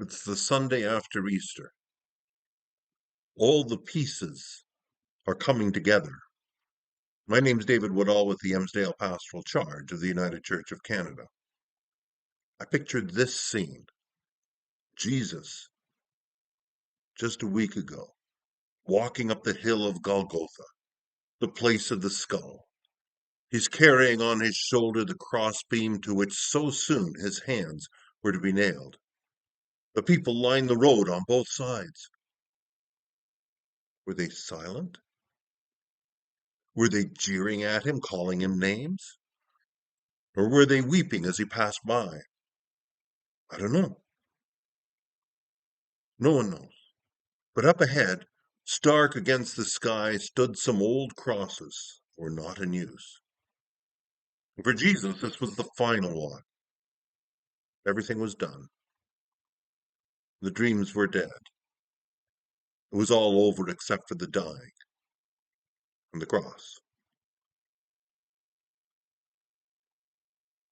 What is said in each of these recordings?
It's the Sunday after Easter. All the pieces are coming together. My name is David Woodall with the Emsdale Pastoral Charge of the United Church of Canada. I pictured this scene. Jesus, just a week ago, walking up the hill of Golgotha, the place of the skull. He's carrying on his shoulder the crossbeam to which so soon his hands were to be nailed. The people lined the road on both sides. Were they silent? Were they jeering at him, calling him names? Or were they weeping as he passed by? I don't know. No one knows. But up ahead, stark against the sky, stood some old crosses, were not in use. For Jesus, this was the final one. Everything was done. The dreams were dead. It was all over except for the dying and the cross.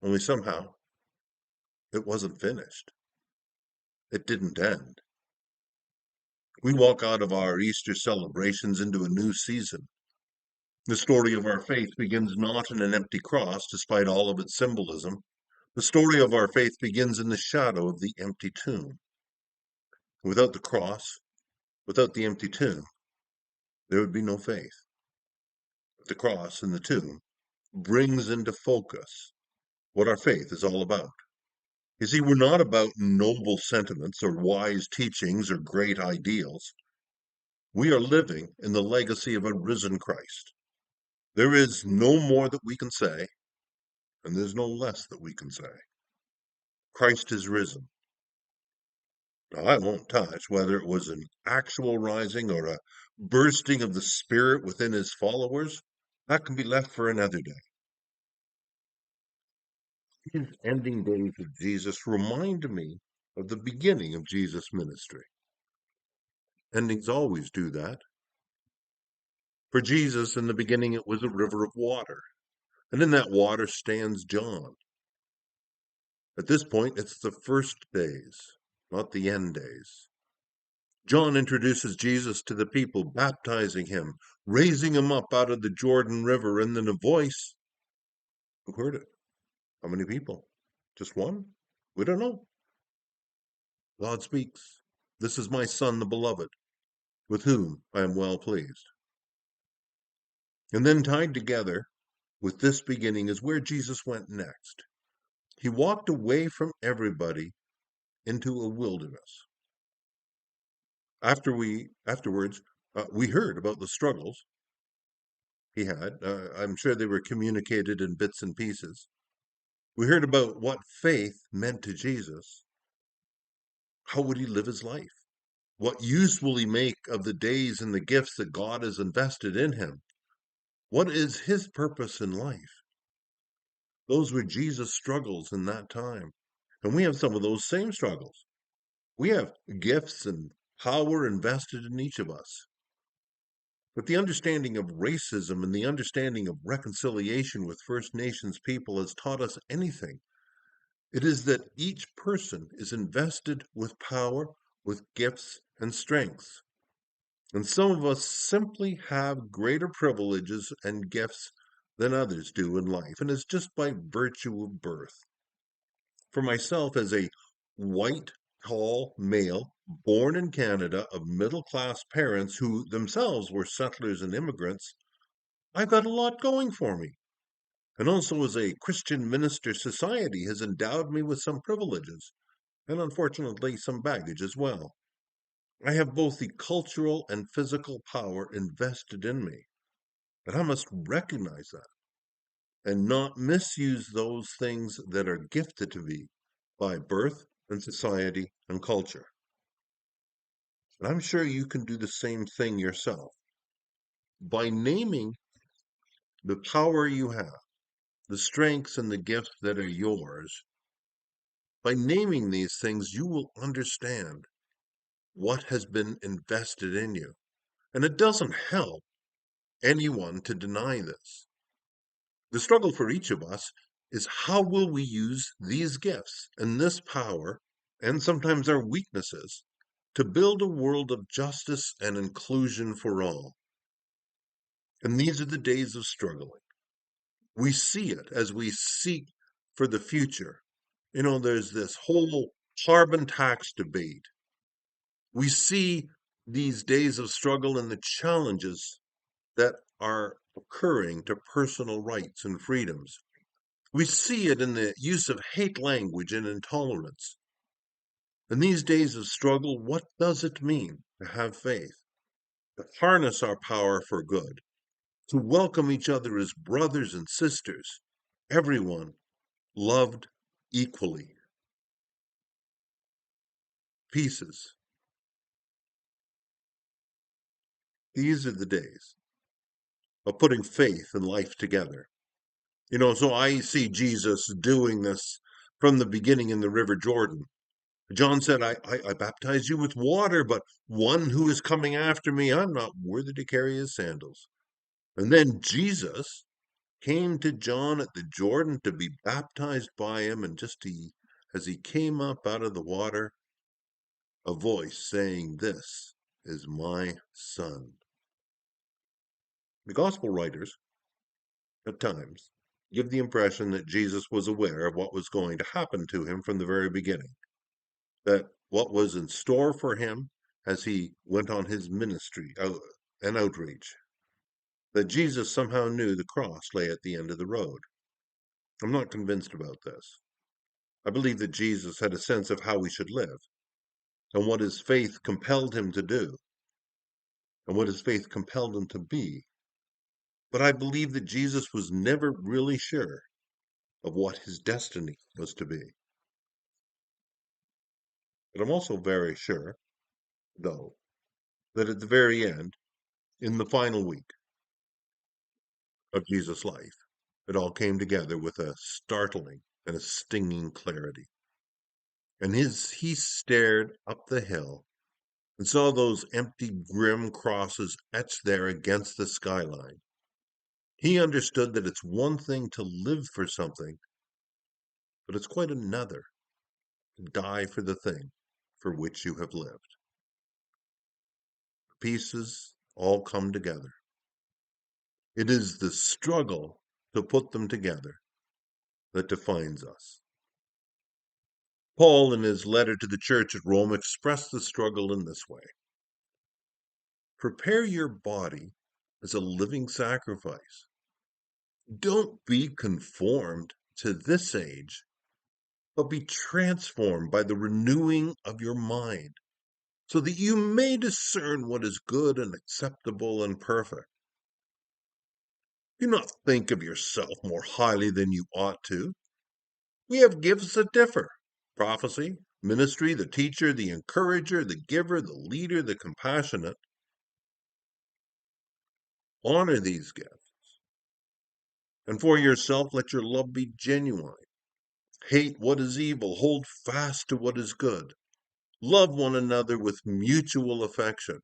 Only somehow, it wasn't finished. It didn't end. We walk out of our Easter celebrations into a new season. The story of our faith begins not in an empty cross, despite all of its symbolism. The story of our faith begins in the shadow of the empty tomb. Without the cross, without the empty tomb, there would be no faith. But the cross and the tomb brings into focus what our faith is all about. You see, we're not about noble sentiments or wise teachings or great ideals. We are living in the legacy of a risen Christ. There is no more that we can say, and there's no less that we can say. Christ is risen. Now, I won't touch whether it was an actual rising or a bursting of the Spirit within his followers. That can be left for another day. These ending days of Jesus remind me of the beginning of Jesus' ministry. Endings always do that. For Jesus, in the beginning, it was a river of water, and in that water stands John. At this point, it's the first days, not the end days. John introduces Jesus to the people, baptizing him, raising him up out of the Jordan River, and then a voice. Who heard it? How many people? Just one? We don't know. God speaks. This is my son, the beloved, with whom I am well pleased. And then tied together with this beginning is where Jesus went next. He walked away from everybody into a wilderness. Afterwards, we heard about the struggles he had. I'm sure they were communicated in bits and pieces. We heard about what faith meant to Jesus. How would he live his life? What use will he make of the days and the gifts that God has invested in him? What is his purpose in life? Those were Jesus' struggles in that time. And we have some of those same struggles. We have gifts and power invested in each of us. But the understanding of racism and the understanding of reconciliation with First Nations people has taught us anything. It is that each person is invested with power, with gifts and strengths. And some of us simply have greater privileges and gifts than others do in life, and it's just by virtue of birth. For myself, as a white, tall male, born in Canada of middle-class parents who themselves were settlers and immigrants, I've got a lot going for me. And also as a Christian minister, society has endowed me with some privileges, and unfortunately some baggage as well. I have both the cultural and physical power invested in me, but I must recognize that and not misuse those things that are gifted to me by birth and society and culture. And I'm sure you can do the same thing yourself. By naming the power you have, the strengths and the gifts that are yours, by naming these things, you will understand what has been invested in you. And it doesn't help anyone to deny this. The struggle for each of us is how will we use these gifts and this power and sometimes our weaknesses to build a world of justice and inclusion for all. And these are the days of struggling. We see it as we seek for the future. There's this whole carbon tax debate. We see these days of struggle and the challenges that are occurring to personal rights and freedoms. We see it in the use of hate language and intolerance. In these days of struggle, what does it mean to have faith, to harness our power for good, to welcome each other as brothers and sisters, everyone loved equally? Pieces. These are the days of putting faith and life together. So I see Jesus doing this from the beginning in the River Jordan. John said, I baptize you with water, but one who is coming after me, I'm not worthy to carry his sandals. And then Jesus came to John at the Jordan to be baptized by him, and as he came up out of the water, a voice saying, "This is my son." The gospel writers, at times, give the impression that Jesus was aware of what was going to happen to him from the very beginning, that what was in store for him as he went on his ministry and outreach, that Jesus somehow knew the cross lay at the end of the road. I'm not convinced about this. I believe that Jesus had a sense of how he should live and what his faith compelled him to do and what his faith compelled him to be. But I believe that Jesus was never really sure of what his destiny was to be. But I'm also very sure, though, that at the very end, in the final week of Jesus' life, it all came together with a startling and a stinging clarity. And he stared up the hill and saw those empty, grim crosses etched there against the skyline. He understood that it's one thing to live for something, but it's quite another to die for the thing for which you have lived. The pieces all come together. It is the struggle to put them together that defines us. Paul, in his letter to the church at Rome, expressed the struggle in this way: prepare your body as a living sacrifice. Don't be conformed to this age, but be transformed by the renewing of your mind, so that you may discern what is good and acceptable and perfect. Do not think of yourself more highly than you ought to. We have gifts that differ: prophecy, ministry, the teacher, the encourager, the giver, the leader, the compassionate. Honor these gifts. And for yourself, let your love be genuine. Hate what is evil, hold fast to what is good. Love one another with mutual affection.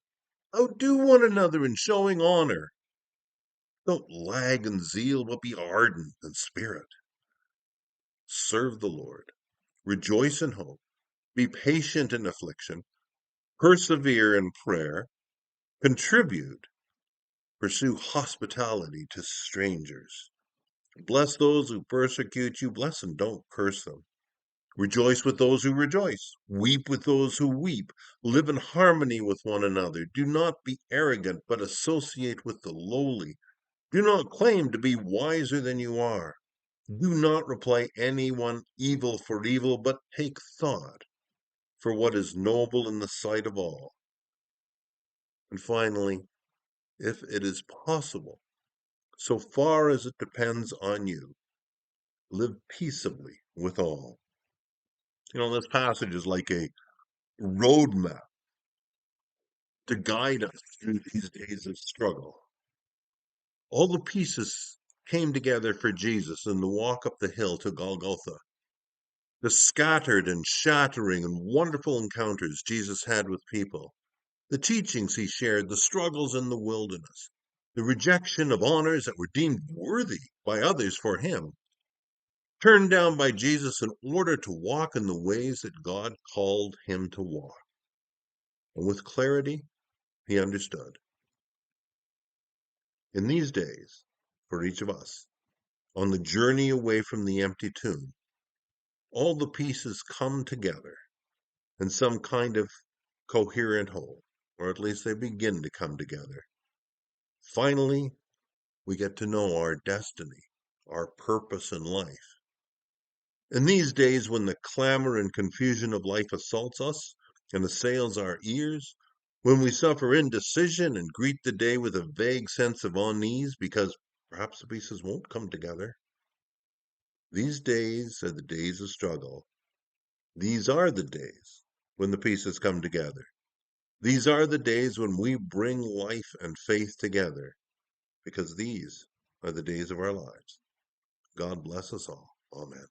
Outdo one another in showing honor. Don't lag in zeal, but be ardent in spirit. Serve the Lord. Rejoice in hope. Be patient in affliction. Persevere in prayer. Contribute. Pursue hospitality to strangers. Bless those who persecute you. Bless and don't curse them. Rejoice with those who rejoice. Weep with those who weep. Live in harmony with one another. Do not be arrogant, but associate with the lowly. Do not claim to be wiser than you are. Do not repay anyone evil for evil, but take thought for what is noble in the sight of all. And finally, if it is possible, so far as it depends on you, live peaceably with all. This passage is like a roadmap to guide us through these days of struggle. All the pieces came together for Jesus in the walk up the hill to Golgotha. The scattered and shattering and wonderful encounters Jesus had with people, the teachings he shared, the struggles in the wilderness, the rejection of honors that were deemed worthy by others for him, turned down by Jesus in order to walk in the ways that God called him to walk. And with clarity, he understood. In these days, for each of us, on the journey away from the empty tomb, all the pieces come together in some kind of coherent whole, or at least they begin to come together. Finally, we get to know our destiny, our purpose in life. In these days when the clamor and confusion of life assaults us and assails our ears, when we suffer indecision and greet the day with a vague sense of unease because perhaps the pieces won't come together, these days are the days of struggle. These are the days when the pieces come together. These are the days when we bring life and faith together, because these are the days of our lives. God bless us all. Amen.